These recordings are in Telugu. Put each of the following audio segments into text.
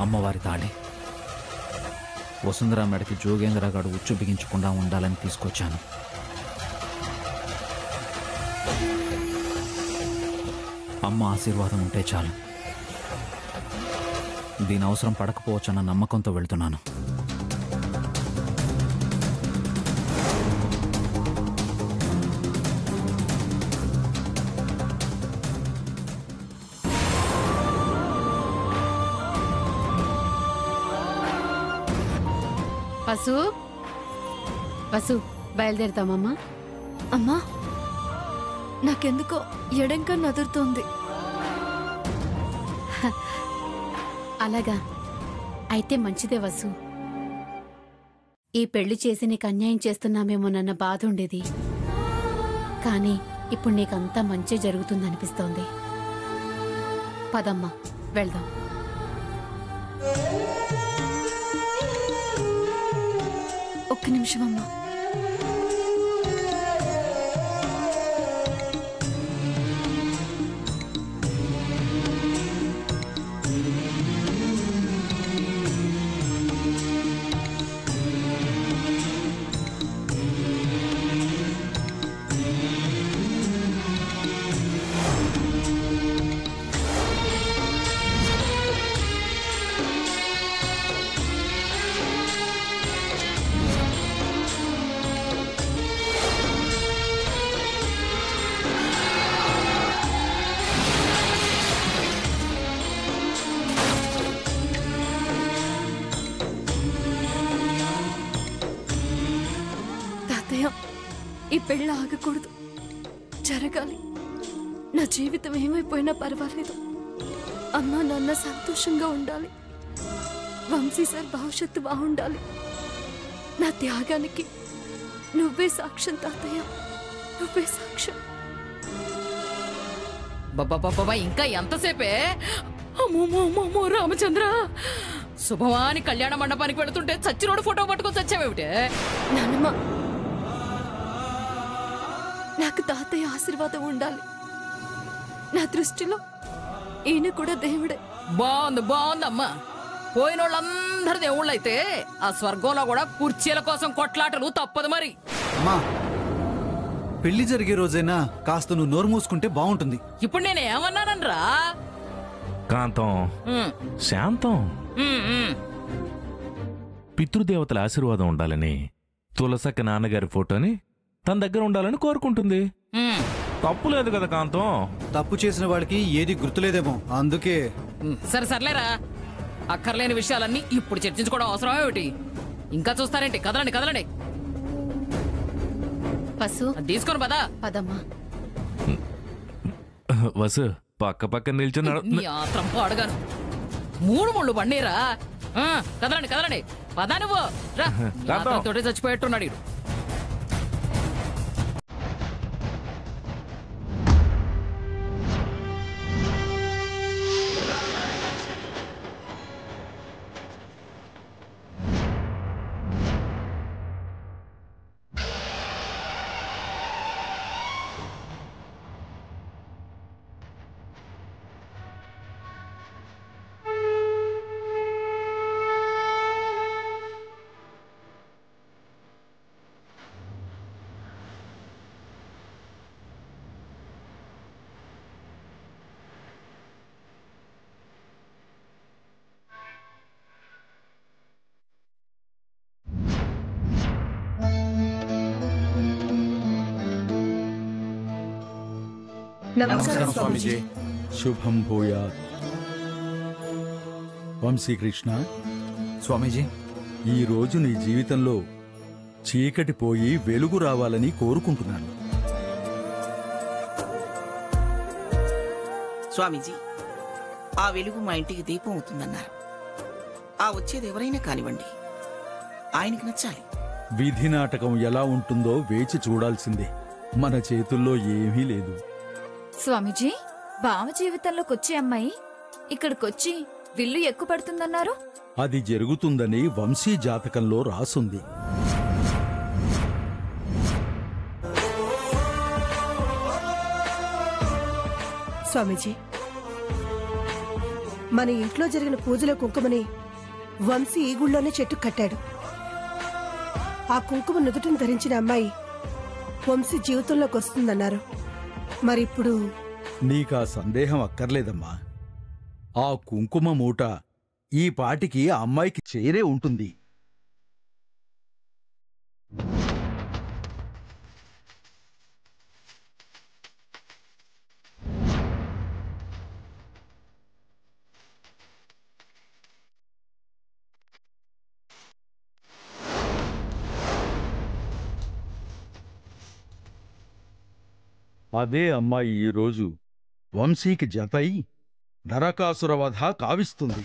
అమ్మవారి తాళి. వసుంధర మెడకి జోగేంద్రగాడు ఉచ్చు బిగించకుండా ఉండాలని తీసుకొచ్చాను. అమ్మ ఆశీర్వాదం ఉంటే చాలు. దీని అవసరం పడకపోవచ్చన్న నమ్మకంతో వెళ్తున్నాను. వసు, వసు, బయలుదేరుతామమ్మా. అమ్మా, నాకెందుకో ఎడంక నదురుతోంది. అలాగా, అయితే మంచిదే వసు. ఈ పెళ్లి చేసి నీకు అన్యాయం చేస్తున్నామేమోనన్న బాధ ఉండేది. కానీ ఇప్పుడు నీకంతా మంచి జరుగుతుందనిపిస్తోంది. పదమ్మా, వెళ్దాం. ఒక్క నిమిషం అమ్మా. ఈ పెళ్ళి ఆగకూడదు, జరగాలి. నా జీవితం ఏమైపోయినా పర్వాలేదు. అమ్మా నాన్న సంతోషంగా ఉండాలి. వంశీ సార్ భవిష్యత్తు బాగుండాలి. నా త్యాగానికి నువ్వే సాక్ష్యం తాతయ్య, నువ్వే సాక్ష్యం. బాబా ఇంకా ఎంతసేపే? అమ్మో రామచంద్ర, శుభవాని కళ్యాణ మండపానికి వెళుతుంటే చచ్చినోడు ఫోటో పట్టుకొని చచ్చావేమిటే? నానమ్మ, నాకు తాతయ్య ఆశీర్వాదం ఉండాలి. నా దృష్టిలో ఈయన కూడా దేవుడే. బాగుందమ్మా. పోయినోళ్ళందరూ దేవుళ్ళైతే ఆ స్వర్గంలో కూడా కుర్చీల కోసం కొట్లాటలు తప్పదు మరి. అమ్మా, పెళ్లి జరిగే రోజైనా కాస్త నువ్వు నోరు మూసుకుంటే బాగుంటుంది. ఇప్పుడు నేనేమన్నానరా? కాంతం, శాంతం. పితృదేవతల ఆశీర్వాదం ఉండాలని తులసక్క నాన్నగారి ఫోటోని తన దగ్గర ఉండాలని కోరుకుంటుంది. తప్పు లేదు కదా కాంతం? తప్పు చేసిన వాడికి ఏది గుర్తులేదేమో, అందుకే. సర్లేరా, అక్కర్లేని విషయాలన్నీ ఇప్పుడు చర్చించుకోవడం అవసరం ఏమిటి? ఇంకా చూస్తారేంటి? కదలండి. వసు, తీసుకొని పదా. పదమ్మా. వసు, పక్క నిల్చున్నాడు. ఆత్రం పాడుగాను 3 ముళ్ళు బండిరా. కదలండి. పదా నువ్వు తోటే చచ్చిపోయేట్టున్నాడు. నమస్కారం స్వామీజీ. శుభం భూయాత్. వంశీకృష్ణ స్వామీజీ, ఈ రోజు నీ జీవితంలో చీకటి పోయి వెలుగు రావాలని కోరుకుంటున్నాను. స్వామీజీ, ఆ వెలుగు మా ఇంటికి దీపం అవుతుందన్నారు. ఆ వచ్చేది ఎవరైనా కానివ్వండి, ఆయనకి నచ్చాలి. విధి నాటకం ఎలా ఉంటుందో వేచి చూడాల్సిందే. మన చేతుల్లో ఏమీ లేదు. స్వామీజీ, బావ జీవితంలోకొచ్చే అమ్మాయి ఇక్కడికొచ్చి విల్లు ఎక్కుపడుతుందన్నారు. అది జరుగుతుందని వంశీ జాతకంలో రాసుంది. స్వామీజీ, మన ఇంట్లో జరిగిన పూజలో కుంకుమని వంశీ ఈ గుళ్ళోనే చెట్టు కట్టాడు. ఆ కుంకుమ నుదుటిని ధరించిన అమ్మాయి వంశీ జీవితంలోకి వస్తుందన్నారు. మరిప్పుడు నీకా సందేహం అక్కర్లేదమ్మా. ఆ కుంకుమ మూట ఈ పాటికి ఆ అమ్మాయికి చేరే ఉంటుంది. అదే అమ్మాయి ఈరోజు వంశీకి జతై నరకాసురవధ కావిస్తుంది.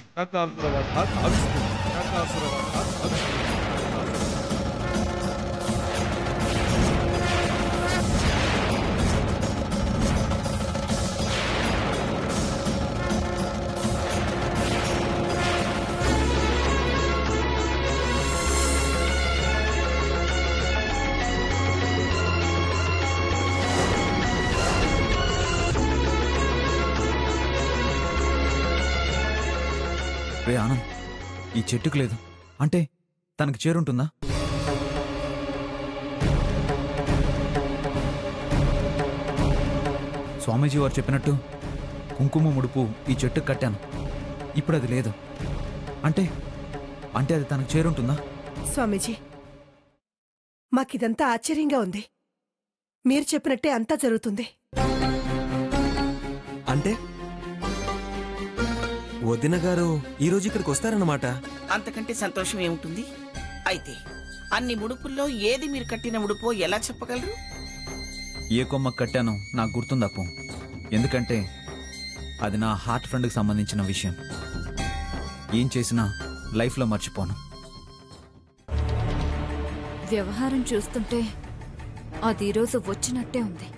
రే ఆనంద్, ఈ చెట్టుకు లేదు అంటే తనకు చేరుంటుందా? స్వామీజీ వారు చెప్పినట్టు కుంకుమ ముడుపు ఈ చెట్టుకు కట్టాను. ఇప్పుడు అది లేదు అంటే అంటే అది తనకు చేరుంటుందా? స్వామీజీ, మాకిదంతా ఆశ్చర్యంగా ఉంది. మీరు చెప్పినట్టే అంతా జరుగుతుంది. అంటే వదిన గారు ఈరోజు ఇక్కడికి వస్తారన్నమాట. అంతకంటే సంతోషం ఏముంటుంది? అయితే అన్ని ముడుపుల్లో ఏది మీరు కట్టిన ముడుపో ఎలా చెప్పగలరు? ఏ కొమ్మకు కట్టానో నాకు గుర్తుందప్పు. ఎందుకంటే అది నా హార్ట్ ఫ్రెండ్కి సంబంధించిన విషయం. ఏం చేసినా లైఫ్లో మర్చిపోను. వ్యవహారం చూస్తుంటే అది ఈరోజు వచ్చినట్టే ఉంది.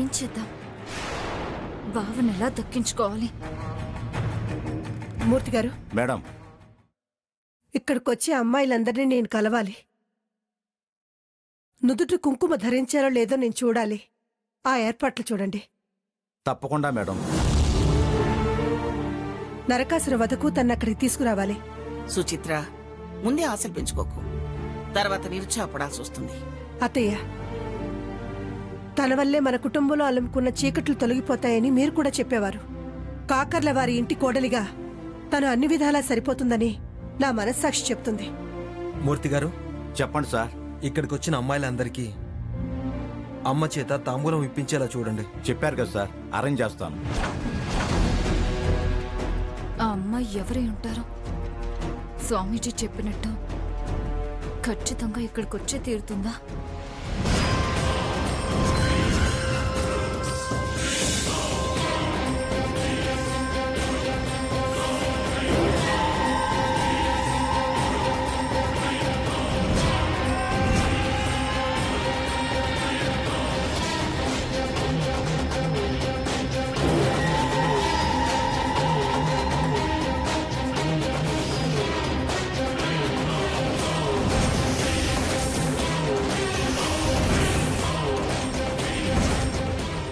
ఏం చేద్దాం? బావని ఎలా దక్కించుకోవాలి? మూర్తి గారు, మేడం, ఇక్కడికొచ్చే అమ్మాయిలందరినీ నేను కలవాలి. నుదుటి కుంకుమ ధరించారో లేదో నేను చూడాలి. ఆ ఏర్పాట్లు చూడండి. తప్పకుండా మేడం. నరకాసుర వధకు తన్నక్కడికి తీసుకురావాలి. సుచిత్ర, ముందే ఆశలు పెంచుకోకు. తర్వాత నిరుత్సాహపడాల్సి వస్తుంది. అత్తయ్య, తన వల్లే మన కుటుంబంలో అలుముకున్న చీకట్లు తొలగిపోతాయని మీరు కూడా చెప్పేవారు. కాకర్ల వారి ఇంటి కోడలిగా తను అన్ని విధాలా సరిపోతుందని నా మనస్సాక్షి చెప్తుంది. మూర్తి గారు, చెప్పండి సార్. ఇక్కడికి వచ్చిన అమ్మాయిలందరికీ అమ్మ చేత తాంబూలం ఇప్పించేలా చూడండి. చెప్పారు కదా సార్, అరేంజ్ చేస్తాను. ఆ అమ్మాయి ఎవరై ఉంటారో? స్వామీజీ చెప్పినట్టు ఖచ్చితంగా ఇక్కడికొచ్చే తీరుతుందా?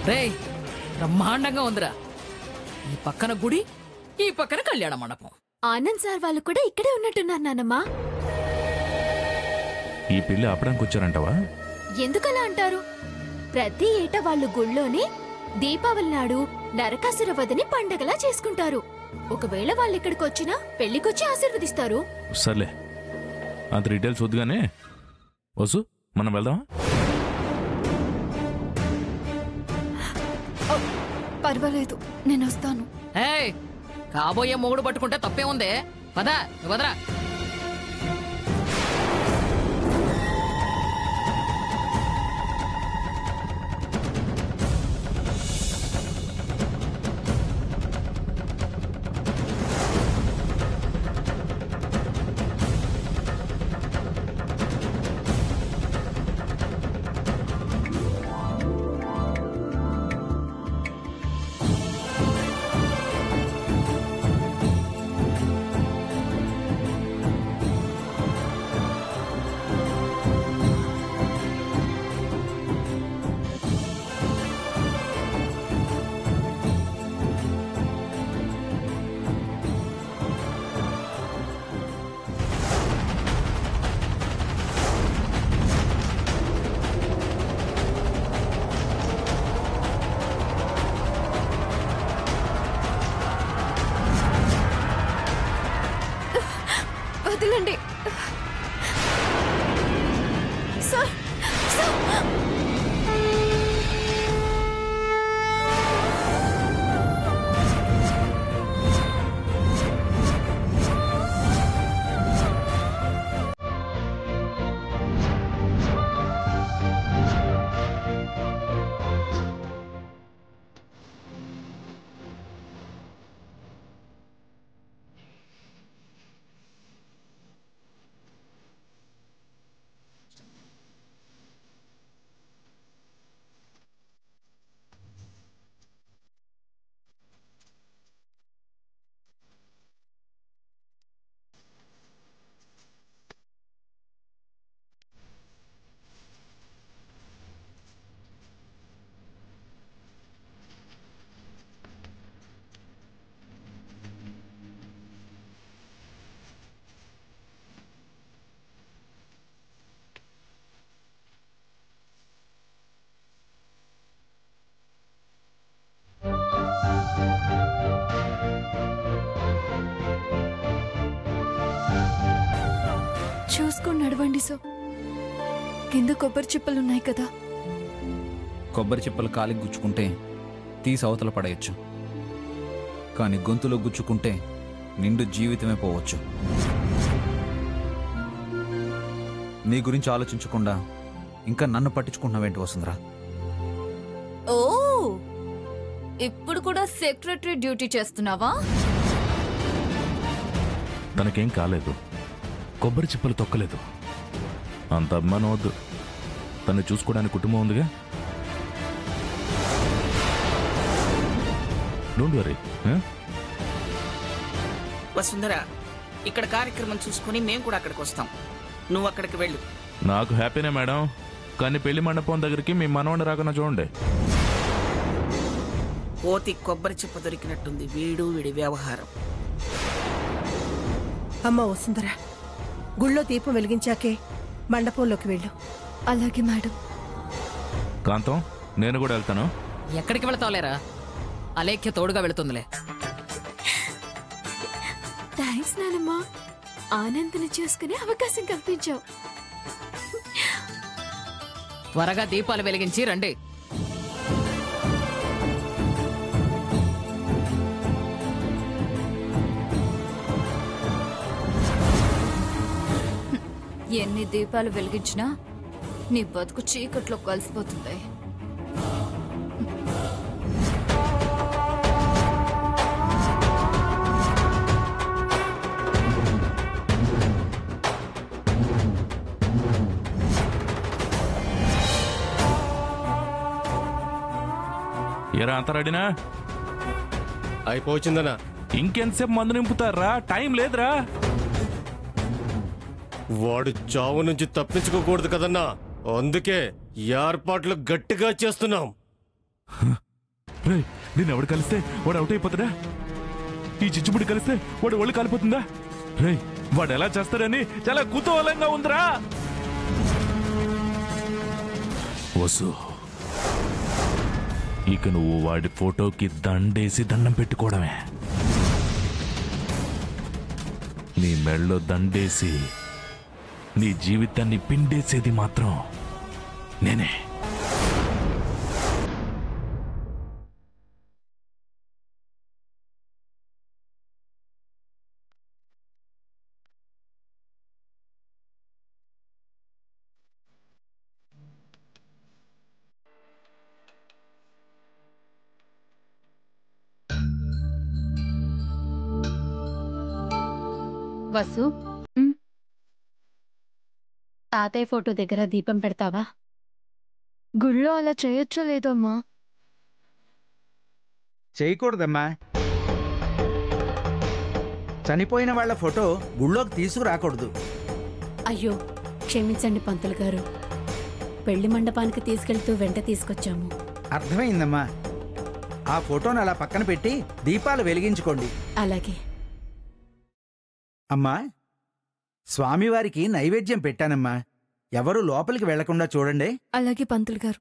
రేయ్, బ్రహ్మాండంగా ఉందిరా. ఈ పక్కన గుడి, ఈ పక్కన కళ్యాణ మండపం. ఆనంద్ సార్ వాళ్ళు కూడా ఇక్కడే ఉన్నట్టున్నారు నానమ్మా. ఈ పెళ్లి ఆపడానికి వచ్చారంటవా? ఎందుకలా అంటారు? ప్రతి ఏటా వాళ్ళు గుళ్ళోనే దీపావళి నాడు నరకాసుర వధని పండగలా చేసుకుంటారు. ఒకవేళ వాళ్ళు ఇక్కడికి వచ్చినా పెళ్లికొచ్చి ఆశీర్వదిస్తారు. సర్లే, అంత డీటెయిల్స్ వద్దుగానే వసు, మనం వెళ్దామా? పర్వాలేదు, నేను వస్తాను. ఏయ్, కాబోయే మొగుడు పట్టుకుంటే తప్పే ఉందే. పదా వదరా. చూసుకొని నడవండి సో. కింద కొబ్బరి చిప్పలున్నాయి కదా. కొబ్బరి చిప్పలు కాలికి గుచ్చుకుంటే తీసి అవతల పడేయచ్చు, కానీ గొంతులో గుచ్చుకుంటే నిండు జీవితమే పోవచ్చు. నీ గురించి ఆలోచించకుండా ఇంకా నన్ను పట్టించుకుంటున్నావేంటి వసుంధరా? ఓ, ఇప్పుడు కూడా సెక్రటరీ డ్యూటీ చేస్తున్నావా? తనకేం కాలేదు, కొబ్బరి చిప్పలు తొక్కలేదు. అంత అభిమానం వద్దు, తను చూసుకోవడానికి కుటుంబం ఉందిగా. Don't worry. వసుంధర, ఇక్కడ కార్యక్రమం చూసుకుని మేము కూడా అక్కడికి వస్తాం, నువ్వు అక్కడికి వెళ్ళు. నాకు హ్యాపీనే మేడం, కానీ పెళ్లి మండపం దగ్గరికి మీ మనవని రాకుండా చూడండి. కోతి కొబ్బరి చిప్ప దొరికినట్టుంది వీడి వ్యవహారం. అమ్మ వసుంధర, గుళ్ళో దీపం వెలిగించాకే మండపంలోకి వెళ్ళు. అలాగే మేడం. కాంతం, నేను కూడా వెళ్తాను. ఎక్కడికి వెళతావులేరా, అలేఖ్య తోడుగా వెళుతుందిలే. థ్యాంక్స్ నానమ్మా, ఆనందని చూసుకునే అవకాశం కల్పించావు. త్వరగా దీపాలు వెలిగించి రండి. ఎన్ని దీపాలు వెలిగించినా నీ బతుకు చీకట్లో కలిసిపోతుంది. ఎరా అంత రెడీనా? అయిపోవచ్చిందనా? ఇంకెంతసేపు మందు నింపుతారా? టైం లేదురా. వాడు చావు నుంచి తప్పించుకోకూడదు కదన్నా, అందుకే ఏర్పాట్లు గట్టిగా చేస్తున్నాం. నేను ఎవడు కలిస్తే వాడు అవుట్ అయిపోతాడా? ఈ చిచ్చుబుడి కలిస్తే వాడు ఒళ్ళు కాలిపోతుందా? రే, వాడు ఎలా చేస్తాడని చాలా కుతూహలంగా ఉందిరా. వసు, ఇక నువ్వు వాడి ఫోటోకి దండేసి దండం పెట్టుకోవడమే. నీ మెళ్ళలో దండేసి నీ జీవితాన్ని పిండేసేది మాత్రం నేనే. వసు, తాతయ్య ఫోటో దగ్గర దీపం పెడతావా? గుళ్ళో అలా చేయొచ్చో లేదమ్మా? చేయకూడదమ్మా. చనిపోయిన వాళ్ళ ఫోటో గుళ్ళోకి తీసుకురాకూడదు. అయ్యో క్షమించండి పంతులు గారు, పెళ్లి మండపానికి తీసుకెళ్తూ వెంట తీసుకొచ్చాము. అర్థమైందమ్మా. ఆ ఫోటోను అలా పక్కన పెట్టి దీపాలు వెలిగించుకోండి. అలాగే. అమ్మా, స్వామివారికి నైవేద్యం పెట్టానమ్మా, ఎవరు లోపలికి వెళ్లకుండా చూడండి. అలాగే పంతులు గారు.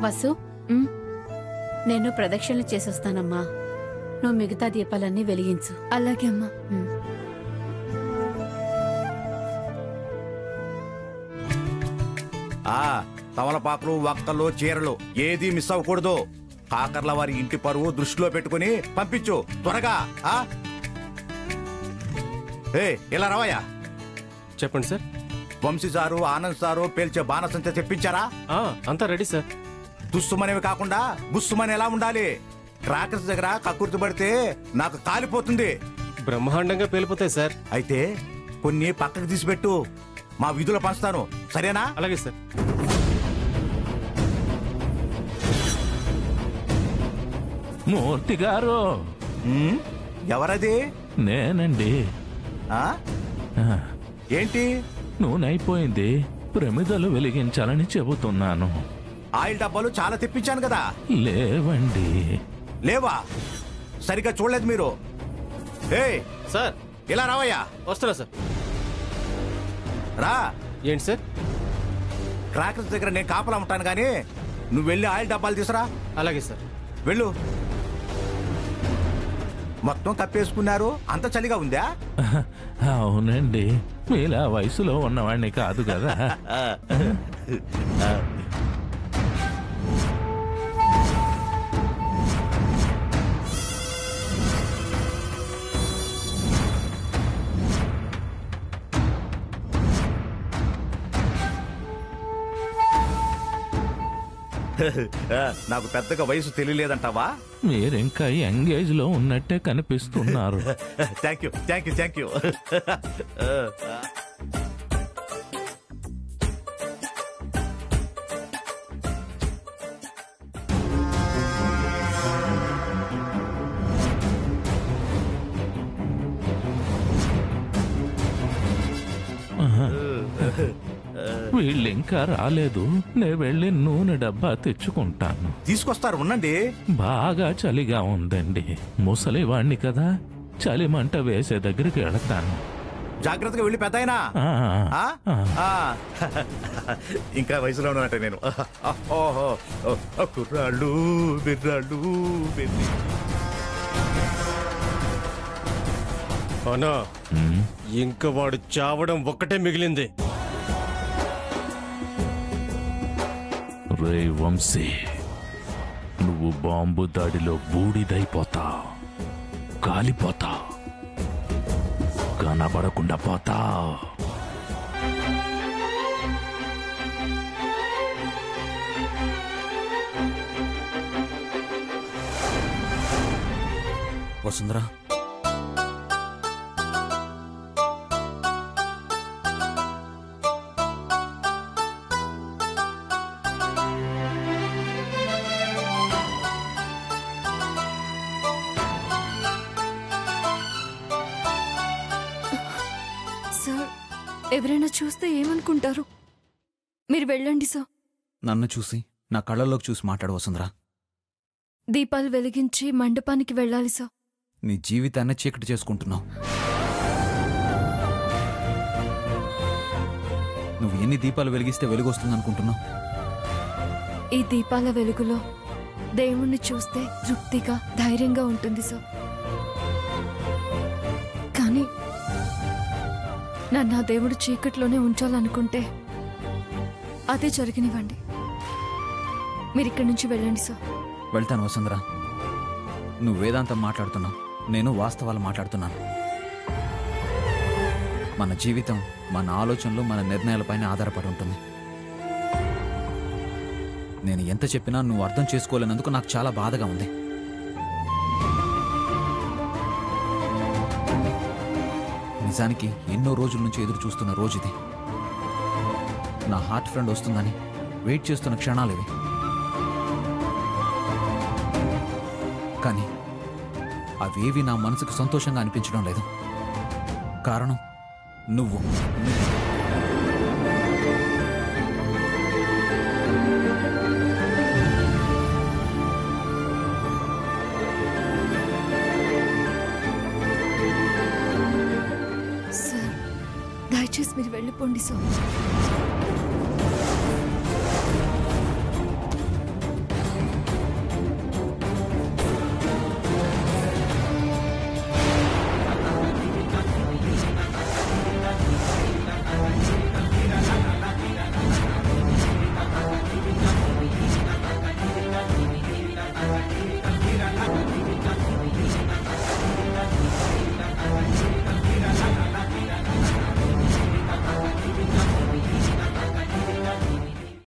వసు, నేను ప్రదక్షిణలు చేసొస్తానమ్మా, నువ్వు మిగతా దీపాలన్నీ వెలిగించు. అలాగే అమ్మా. తమలపాకులు, వక్కలు, చీరలు ఏదీ మిస్ అవ్వకూడదు. కాకర్ల వారి ఇంటి పరువు దృష్టిలో పెట్టుకుని పంపించు త్వరగా. ఇలా రావయ్యా. చెప్పండి sir. Vamsi sir, Anand sir పేల్చే బాణసంచ తెప్పించారా? అంతా రెడీ సార్. దుస్సుమనేవి కాకుండా బుస్సుమని ఎలా ఉండాలి? క్రాకర్స్ దగ్గర కక్కుర్తి పడితే నాకు కాలిపోతుంది. బ్రహ్మాండంగా పేలిపోతాయి సార్. అయితే కొన్ని పక్కకు తీసిపెట్టు, మా వీధులో పంచుతాను, సరేనా? అలాగే సార్. మూర్తి గారు. ఎవరది? నేనండి. ఏంటి? నూనెైపోయింది, ప్రమిదలు వెలిగించాలని చెబుతున్నాను. ఆయిల్ డబ్బాలు చాలా తెప్పించాను కదా. లేవండి. లేవా? సరిగ్గా చూడలేదు మీరు. సార్ ఇలా రావయ్యా. వస్తున్నా సార్. రా. ఏంటి సార్? క్రాకర్స్ దగ్గర నేను కాపలా ఉంటాను కానీ నువ్వు వెళ్ళి ఆయిల్ డబ్బాలు తీసురా. అలాగే సార్. వెళ్ళు. మొత్తం కప్పేసుకున్నారు. అంత చలిగా ఉందా? అవునండి, మీలా వయసులో ఉన్నవాడిని కాదు కదా. నాకు పెద్దగా వయసు తెలియలేదంటావా? మీరింకా యంగేజ్ లో ఉన్నట్టే కనిపిస్తున్నారు. Thank you, thank you, thank you. వీళ్ళింకా రాలేదు. నే వెళ్ళి నూనె డబ్బా తెచ్చుకుంటాను. తీసుకొస్తారు, ఉండండి. బాగా చలిగా ఉందండి. ముసలివాణ్ణి కదా, చలిమంట వేసే దగ్గరికి వెళతాను. జాగ్రత్తగా వెళ్ళి పెద్దాయనా. ఇంకా వయసులో ఉన్నట్టే నేను. కుర్రాళ్ళు బిర్రాళ్ళు. అన్నా, ఇంకా వాడు చావడం ఒక్కటే మిగిలింది. రే వంశీ, నువ్వు బాంబు దాడిలో బూడిదైపోతావు, కాలిపోతావు, కనబడకుండా పోతావు. వసుంధరా, ఎవరైనా చూస్తే ఏమనుకుంటారు? మీరు వెళ్ళండి సార్. నన్ను చూసి, నా కళ్ళలోకి చూసి మాట్లాడు వసుంధరా. దీపాలు వెలిగించి మండపానికి వెళ్ళాలి సార్. నీ జీవితాన్ని చీకటి చేసుకుంటున్నావు. నువ్వు ఎన్ని దీపాలు వెలిగిస్తే వెలుగొస్తుందనుకుంటున్నావు? ఈ దీపాల వెలుగులో దేవుణ్ణి చూస్తే తృప్తిగా, ధైర్యంగా ఉంటుంది సార్. కానీ నన్ను ఆ దేవుడు చీకట్లోనే ఉంచాలనుకుంటే అదే జరిగినివ్వండి. మీరు ఇక్కడి నుంచి వెళ్ళండి సార్. వెళ్తాను వసుంధరా. నువ్వు వేదాంతం మాట్లాడుతున్నావు, నేను వాస్తవాలు మాట్లాడుతున్నాను. మన జీవితం మన ఆలోచనలు, మన నిర్ణయాలపైన ఆధారపడి ఉంటుంది. నేను ఎంత చెప్పినా నువ్వు అర్థం చేసుకోలేనందుకు నాకు చాలా బాధగా ఉంది. నిజానికి ఎన్నో రోజుల నుంచి ఎదురు చూస్తున్న రోజుది. నా హార్ట్ ఫ్రెండ్ వస్తుందని వెయిట్ చేస్తున్న క్షణాలు ఇవి. కానీ అవేవి నా మనసుకు సంతోషంగా అనిపించడం లేదు. కారణం నువ్వు. సార్, దయచేసి మీరు వెళ్ళిపోండి సార్.